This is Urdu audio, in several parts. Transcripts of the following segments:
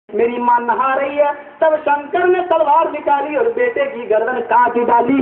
میری ماں نہا رہی ہے، تب شنکر نے تلوار نکالی اور بیٹے کی گردن کاٹ ڈالی.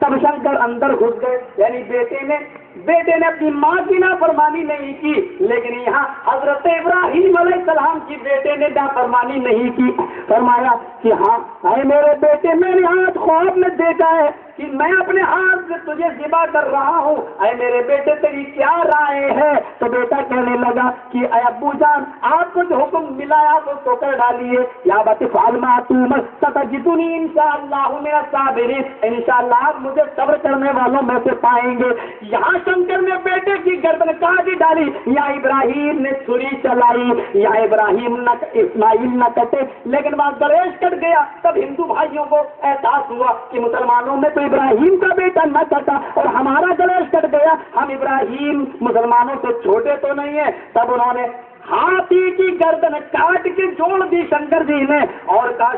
تب شنکر اندر گھس گئے. یعنی بیٹے نے اپنی ماں کی نافرمانی نہیں کی، لیکن یہاں حضرت ابراہیم علیہ السلام کی بیٹے نے نافرمانی نہیں کی. فرمایا کہ ہاں اے میرے بیٹے، میں نے آج خواب میں دیکھا ہے کہ میں اپنے ہاتھ سے تجھے ذبح کر رہا ہوں. اے میرے بیٹے تیری کیا رائے ہے؟ تو بیٹا کہنے لگا کہ اے ابو جان، آپ کو جو حکم ملا ہے آپ اس کو کر ڈالیے. یا بت فالما تم ستجدنی انشاءاللہ من الصابرین، انشاءاللہ آپ مجھے صبر کرنے والوں میں سے پائیں گے. یہاں شنکر نے بیٹے کی گردن کاٹ ڈالی، یا ابراہیم نے چھری چلائی، یا اسماعیل نہ کٹے لیکن وہاں گلیش کٹ گیا. تب ہندو بھائیوں کو احساس ہوا کہ مسلمانوں میں تو ابراہیم کا بیٹا نہ کٹا اور ہمارا گلیش کٹ گیا، ہم ابراہیم مسلمانوں سے چھوٹے تو نہیں ہیں. تب انہوں نے ہاتھی کی گردن کاٹ کے جوڑ دی شنکر جی نے اور کہا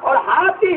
اور ہاتھی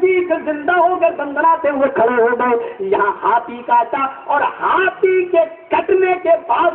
جی زندہ ہو کر دندناتے ہوئے کھڑے ہو گئے. یہاں ہاتھی کاٹا اور ہاتھی کے کٹنے کے بعد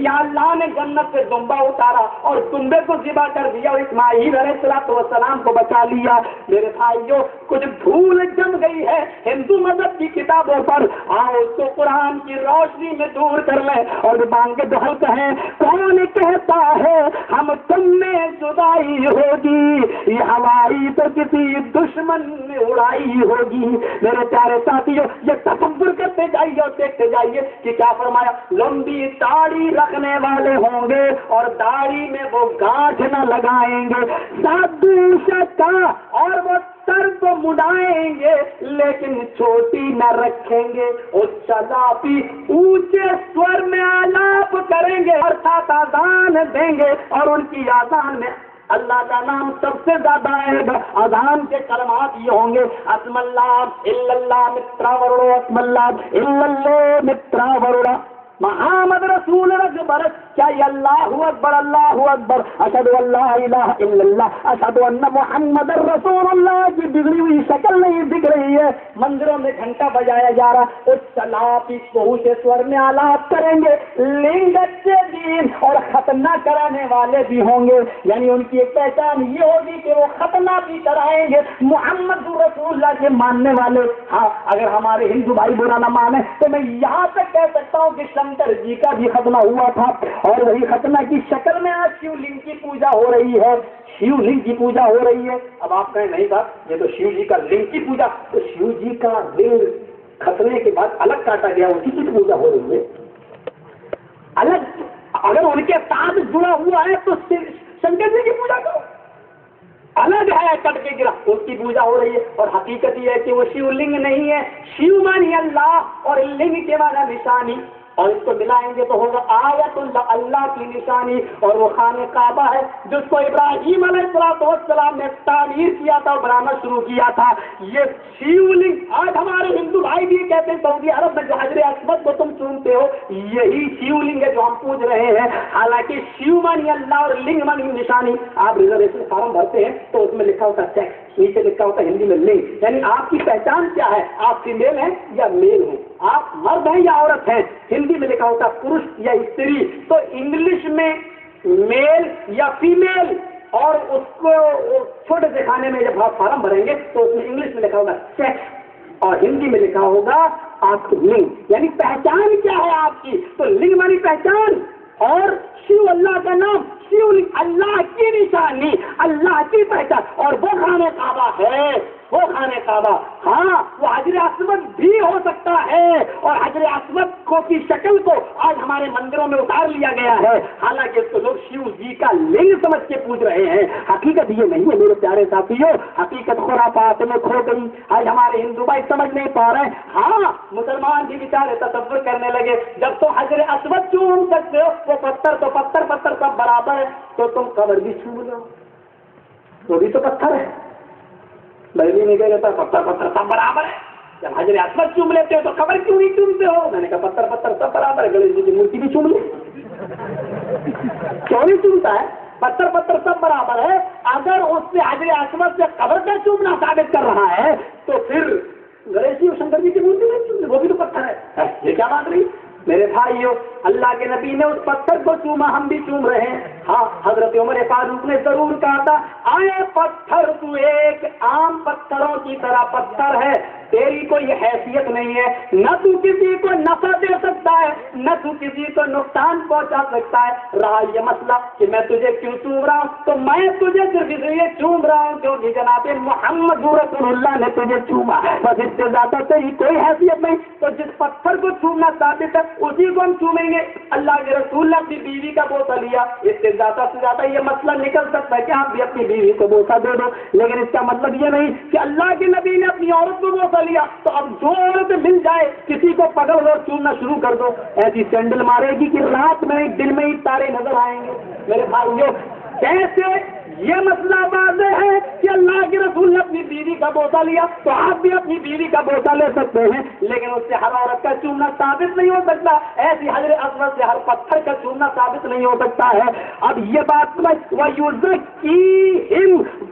یا اللہ نے جنت سے دمبا اتارا اور دمبے کو ذبح کر دیا اور اسماعیل علیہ السلام کو بچا لیا. میرے بھائیوں، کچھ دھول جم گئی ہے ہندو مذہب کی کتابوں پر، آؤ اس کو قرآن کی روشنی میں دور کر لیں اور بانگ دہل کہیں کون کہتا ہے ہم تم میں جدائی ہوگی، یہ ہماری تو کسی دشمن نے اڑائی ہوگی. میرے پیارے ساتھیوں، یہ تصور کرتے جائیے اور دیکھتے جائیے کہ کیا فرمایا. لمبی داڑھی رکھنے والے ہوں گے اور داڑھی میں وہ گانٹھ نہ لگائیں گے، سادو شکا اور وہ سر کو مڈائیں گے لیکن چھوٹی نہ رکھیں گے، اور چلاپی اونچے سور میں آلاپ کریں گے اور ساتھ آذان دیں گے، اور ان کی آذان میں اللہ کا نام سب سے زیادہ آئے گا. اذان کے کلمات یہ ہوں گے اسم اللہ اللہ مترا وروڑو، اسم اللہ اللہ مترا وروڑا، محمد رسول اکبر. کیا یہ اللہ اکبر، اشہد ان لا الہ الا اللہ، اشہد ان محمد رسول اللہ کی بگڑی ہوئی شکل نہیں دکھ رہی ہے. مندروں میں گھنٹہ بجایا جا رہا، اس چلاپی کوہ سے سور میں آلاپ کریں گے. لنگ کے دین اور ختنہ کرانے والے بھی ہوں گے، یعنی ان کی ایک پہچان یہ ہوگی کہ وہ ختنہ بھی کرائیں گے محمد رسول اللہ کے ماننے والے. ہاں، اگر ہمارے ہندو بھائی برا نہ مانے تو میں یہاں تک کہہ سکتا ہوں کہ شنکر جی کا بھی ختنہ ہوا تھا اور وہی ختنہ کی شکل میں آج شیو لنگ کی پوجا ہو رہی ہے. شیو لنگ کی پوجا ہو رہی ہے. اب آپ کہیں نہیں تھا یہ تو شیو جی کا لنگ کی پوجا، تو شیو جی کا لنگ ختنے کے بعد الگ کاٹا گیا، اسی کی پوجا ہو رہی ہے الگ. اگر ان کے ساتھ جڑا ہوا ہے تو شنکر جی کی پوجا کرو، الگ ہے کٹ کے گرا، اس کی پوجا ہو رہی ہے. اور حقیقت یہ ہے کہ وہ شیو لنگ نہیں ہے. شیو مانی اللہ اور لنگ کے معنی نشانی، اور اس کو ملائیں گے تو ہوگا آیت اللہ کی نشانی. اور وہ خانہ کعبہ ہے جس کو ابراہیم علیہ السلام نے تعمیر کیا تھا اور بنانا شروع کیا تھا. یہ شیو لنگ آج ہمارے ہندو بھائی بھی کہتے ہیں سعودی عرب میں جو حجر اسود کو تم چومتے ہو یہی شیو لنگ ہے جو ہم پوج رہے ہیں. حالانکہ شیو مانی اللہ اور لنگ مانی نشانی. آپ ریزرویشن فارم بھرتے ہیں تو اس میں لکھا ہوتا ہے سیکس، نیچے لکھا ہوتا ہے ہندی میں لنگ، یعنی آپ کی پہچان کیا ہے، آپ فیمیل ہیں یا میل ہیں، آپ مرد ہیں یا عورت ہیں. ہندی میں لکھا ہوتا ہے پروش یا استری، تو انگلش میں میل یا فیمیل، اور اس کو چھوٹے سے کھانے میں جب آپ فارم بھریں گے تو اس میں انگلش میں لکھا ہوگا سیکس اور ہندی میں لکھا ہوگا آپ کی لنگ، یعنی پہچان کیا ہے آپ کی. تو لنگ مانی پہچان، اور شیو اللہ کا نام، شیو اللہ کی نشانی، اللہ کی پہچان. اور وہ خانہ کعبہ ہے، وہ خانہ کعبہ. ہاں، وہ حجر اسود بھی ہو سکتا ہے، اور حجر اسود کو کی شکل کو آج ہمارے مندروں میں اتار لیا گیا ہے، حالانکہ اس کو لوگ شیو جی کا لنگ سمجھ کے پوچھ رہے ہیں. حقیقت یہ نہیں ہے میرے پیارے ساتھیوں، حقیقت خرافات میں کھو گئی. آج ہمارے ہندو بھائی سمجھ نہیں پا رہے. ہاں، مسلمان بھی بیچارے تصور کرنے لگے جب تو حجر اسود چوم سکتے ہو، وہ پتھر تو پتھر سب برابر ہے، تو تم قبر بھی چوم لو، وہ بھی تو پتھر ہے. میں بھی نہیں کہتا پتھر سب برابر ہے. جب حجر اسود چوم لیتے ہو تو قبر کیوں نہیں چومتے ہو؟ میں نے کہا پتھر سب برابر ہے، گنیش جی کی مورتی بھی چوم لو. کیوں نہیں چومتا ہے؟ پتھر سب برابر ہے. اگر اس سے حجر اسود سے قبر کا چومنا ثابت کر رہا ہے تو پھر گنیش جی اور شنکر جی کی مورتی نہیں چومتے، وہ بھی تو پتھر ہے. یہ کیا بات رہی؟ میرے بھائیوں، اللہ کے نبی نے اس پتھر کو چوما، ہم بھی چوم رہے ہیں. ہاں حضرت عمر فاروق نے ضرور کہا تھا آئے پتھر تو ایک عام پتھروں کی طرح پتھر ہے، تیری کوئی حیثیت نہیں ہے، نہ تو کسی کو نفع دے سکتا ہے نہ تو کسی کو نقصان پہنچا سکتا ہے۔ رہا یہ مسئلہ کہ میں تجھے کیوں چوم رہا ہوں، تو میں تجھے صرف اس لیے چوم رہا ہوں کیونکہ جناب محمد رسول اللہ نے تجھے چوما، بس اس سے زیادہ تیری کوئی حیثیت نہیں۔ تو جس پتھر کو چومنا ثابت ہے اسی کو ہم چومیں گے۔ اللہ کے رسول نے اپنی بیوی کا بوسہ لیا، اس سے زیادہ یہ مسئلہ نکل سکتا ہے کہ آپ بھی اپنی بیوی کو بوسہ دے دو، لیکن اس کا مطلب یہ نہیں کہ اللہ کے نبی نے اپنی عورت کو بوسہ لیا تو اب جو عورت مل جائے کسی کو پکڑ لو چومنا شروع کر دو، ایسی سینڈل مارے گی کہ رات میں دن میں ہی تارے نظر آئیں گے۔ میرے بھائیوں، کیسے یہ مسئلہ واضح ہے کہ اللہ کے رسول نے اپنی بیوی کا بوسہ لیا تو آپ بھی اپنی بیوی کا بوسہ لے سکتے ہیں، لیکن اس سے ہر عورت کا چومنا ثابت نہیں ہو سکتا، ایسی حجر اسود سے ہر پتھر کا چومنا ثابت نہیں ہو سکتا ہے۔ اب یہ بات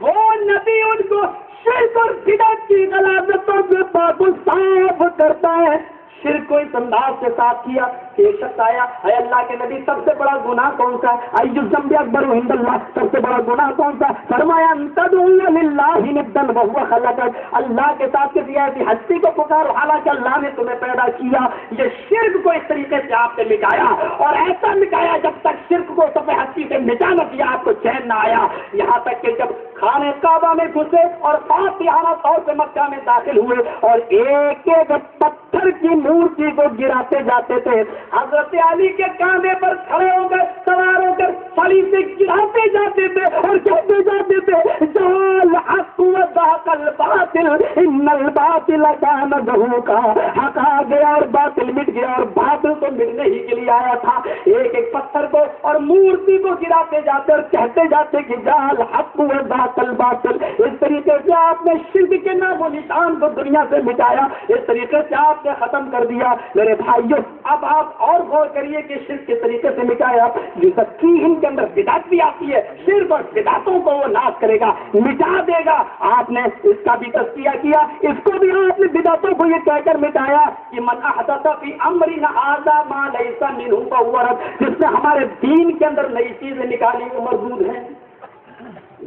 وہ نبی ان کو شرک اور بدعت کی غلاظتوں سے پاک و صاف کرتا ہے۔ شرک کو اس انداز سے صاف کیا کہ ایک شخص آیا، اے اللہ کے نبی سب سے بڑا گناہ کون سا ہے؟ ای الذنب اکبر عند اللہ، سب سے بڑا گناہ کون سا؟ فرمایا ان تدعو للہ ندا وهو خلقك، اللہ کے ساتھ کسی ایسی ہستی کو پکارو حالانکہ اللہ نے تمہیں پیدا کیا۔ یہ شرک کو اس طریقے سے آپ نے مٹایا اور ایسا مٹایا جب تک شرک کو صفحہ ہستی سے مٹا نہ دیا آپ کو چین نہ آیا، یہاں تک کہ جب خانہ کعبہ میں گھسے اور فاتحانہ طور سے مکہ میں داخل ہوئے اور ایک ایک پتھر کی مورتی کو گراتے جاتے تھے، حضرت علی کے کاندھے پر کھڑے ہو کر سوار ہو کر سلی سے گراتے جاتے تھے اور کہتے جاتے تھے جال حق وزهق الباطل ان الباطل كان زهوقا، حق آ گیا اور باطل مٹ گیا اور باطل تو مٹنے ہی کے لیے آیا تھا۔ ایک ایک پتھر کو اور مورتی کو گراتے جاتے اور کہتے جاتے کہ جال حق وزهق الباطل، اس طریقے سے آپ نے شرک کے نام و نشان کو دنیا سے مٹایا، اس طریقے سے آپ نے ختم کر دیا۔ میرے بھائیوں، اب آپ اور غور کریے کہ شرک کے طریقے سے مٹایا، ان کے اندر بدعت بھی آتی ہے، شرک اور بدعتوں کو وہ ناش کرے گا، مٹا دے گا۔ آپ نے اس کا بھی تذکیہ کیا، اس کو بھی آپ نے بدعتوں کو یہ کہہ کر مٹایا کہ من احدث فی امرنا ھذا ما لیس منہ فہو رد، جس نے ہمارے دین کے اندر نئی چیزیں نکالی وہ مردود ہیں۔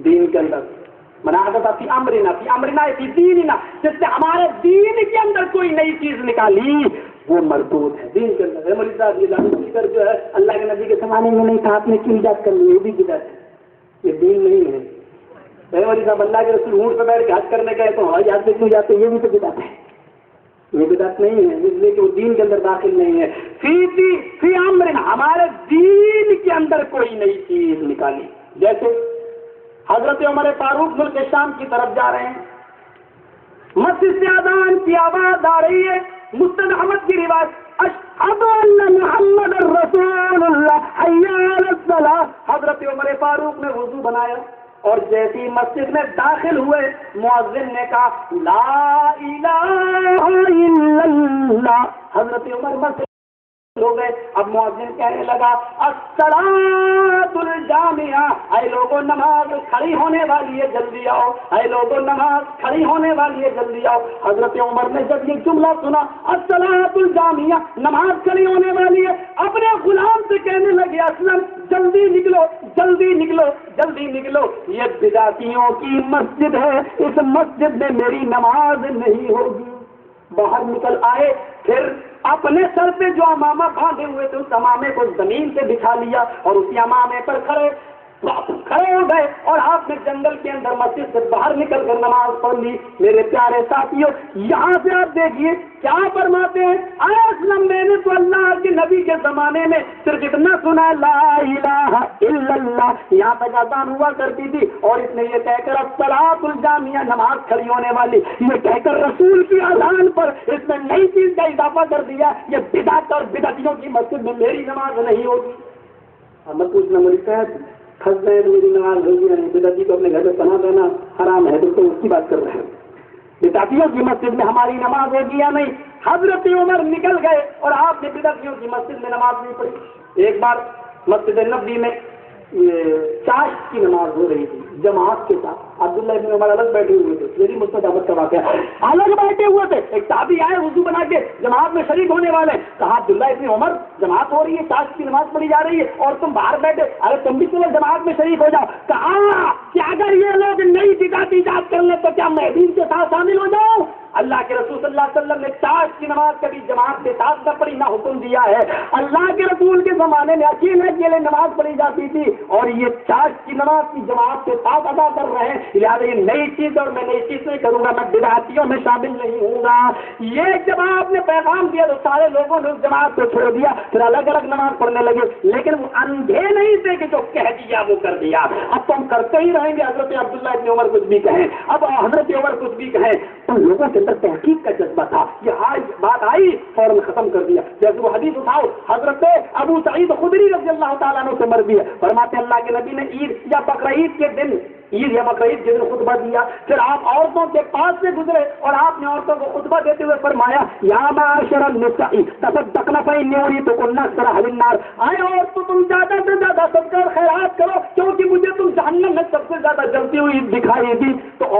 دین کے اندر من احدث فی امرنا فی دیننا، جس نے ہمارے دین کے اندر کوئی نئی چیز نکالی وہ مردود ہے۔ دین کے اندر مولوی صاحب یہ لانتی کر جو ہے اللہ کے نبی کے زمانے میں نہیں تھا، آپ نے کیوں ایجاد کر لی، یہ بھی بدعت ہے، یہ دین نہیں ہے۔ مولوی صاحب اللہ کے رسول اونٹ پہ بیٹھ کے حج کرنے گئے تو ہوائی جہاز سے کیوں جاتے، یہ بھی تو بدعت ہے، یہ بدعت نہیں ہے، اس لیے کہ وہ دین کے اندر داخل نہیں ہے۔ فی امرنا، ہمارے دین کے اندر کوئی نئی چیز نکالی، جیسے حضرت عمر فاروق ملک شام کی طرف جا رہے ہیں، مسجد سے اذان کی آواز آ رہی ہے، مسند احمد کی روایت اشہد ان محمد رسول اللہ حی علی الصلاۃ، حضرت عمر فاروق نے وضو بنایا اور جیسی مسجد میں داخل ہوئے مؤذن نے کہا لا الہ الا اللہ، حضرت عمر مسجد ہو گئے۔ اب مؤذن کہنے لگا الصلاۃ الجامعہ، اے لوگوں نماز کھڑی ہونے والی ہے جلدی آؤ، اے لوگوں نماز کھڑی ہونے والی ہے جلدی آؤ۔ حضرت عمر نے جب یہ جملہ سنا الصلاۃ الجامعہ، نماز کھڑی ہونے والی ہے، اپنے غلام سے کہنے لگے اسلم جلدی نکلو جلدی نکلو جلدی نکلو، یہ بدعتیوں کی مسجد ہے، اس مسجد میں میری نماز نہیں ہوگی۔ باہر نکل آئے، پھر اپنے سر پہ جو امامہ باندھے ہوئے تھے اس امامے کو زمین سے بچھا لیا اور اسی امامے پر کھڑے ہو گئے اور آپ نے جنگل کے اندر مسجد سے باہر نکل کر نماز پڑھ لی۔ میرے پیارے ساتھیوں، یہاں سے آپ دیکھیے کیا فرماتے ہیں، اے اسلم میں نے تو اللہ کے نبی کے زمانے میں صرف اتنا سنا لا الہ الا اللہ، یہاں تک اذان ہوا کرتی تھی اور اس نے یہ کہہ کر الصلاۃ الجامعہ، نماز کھڑی ہونے والی، یہ کہہ کر رسول کی اذان پر اس نے نئی چیز کا اضافہ کر دیا، یہ بدعت اور بدعتیوں کی مسجد میں میری نماز نہیں ہوگی۔ ہمیں پوچھنا مولوی صاحب پھنس گئے تو میری نماز ہوگی نہیں، بدعتی کو اپنے گھر پہ پناہ دینا حرام ہے، تو اس کی بات کر رہے ہیں، بدعتیوں کی مسجد میں ہماری نماز ہوگی یا نہیں۔ حضرت عمر نکل گئے اور آپ نے بدعتیوں کی مسجد میں نماز نہیں پڑھی۔ ایک بار مسجد نبوی میں چاشت کی نماز ہو رہی تھی جماعت کے ساتھ. عبداللہ ابن عمر الگ بیٹھے ہوئے تھے, میری مستدعوت کا واقعہ, الگ بیٹھے ہوئے تھے. ایک تابعی آئے وضو بنا کے جماعت میں شریک ہونے والے, کہا عبداللہ ابن عمر جماعت ہو رہی ہے, چاشت کی نماز پڑھی جا رہی ہے اور تم باہر بیٹھے, ارے تم بھی چلو جماعت میں شریک ہو جاؤ. کہا کہ اگر یہ لوگ نئی بدعت ایجاد کر لیں تو کیا میں بھی ان کے ساتھ شامل ہو جاؤں؟ اللہ کے رسول صلی اللہ علیہ وسلم نے چاشت کی نماز کبھی جماعت کے ساتھ نہ پڑھی, نہ حکم دیا ہے. اللہ کے رسول کے زمانے میں اکیلے اکیلے نماز پڑھی جاتی تھی, اور یہ چاشت کی نماز کی جماعت کے ساتھ ادا کر رہے ہیں. لہٰذا یہ نئی چیز اور میں نئی چیز نہیں کروں گا, میں بدعتیوں میں شامل نہیں ہوں گا. یہ جب آپ نے پیغام دیا تو سارے لوگوں نے اس جماعت کو چھوڑ دیا, پھر الگ الگ نماز پڑھنے لگے. لیکن وہ اندھے نہیں تھے کہ جو کہہ دیا وہ کر دیا. اب تو ہم کرتے ہی رہیں گے, حضرت عبداللہ ابن عمر کچھ بھی کہیں, اب حضرت عمر کچھ بھی کہیں. ان لوگوں کے اندر تحقیق کا جذبہ تھا, یہ بات آئی فوراً ختم کر دیا. جیسے وہ حدیث اٹھاؤ, حضرت ابو سعید خدری رضی اللہ تعالیٰ عنہ سے مروی ہے, فرماتے ہیں اللہ کے نبی نے عید یا بقرعید کے دن خطبہ دیا, پھر آپ عورتوں کے پاس سے گزرے اور آپ نے عورتوں کو خطبہ دیتے ہوئے فرمایا یا معاشر النساء تصدقن فإنی أريدکن أکثر أہل النار, آئے اور تو تم زیادہ سے زیادہ صدقہ اور خیرات کرو کیونکہ مجھے تم جہنم میں سب سے زیادہ جلتی ہوئی دکھائی دی. تو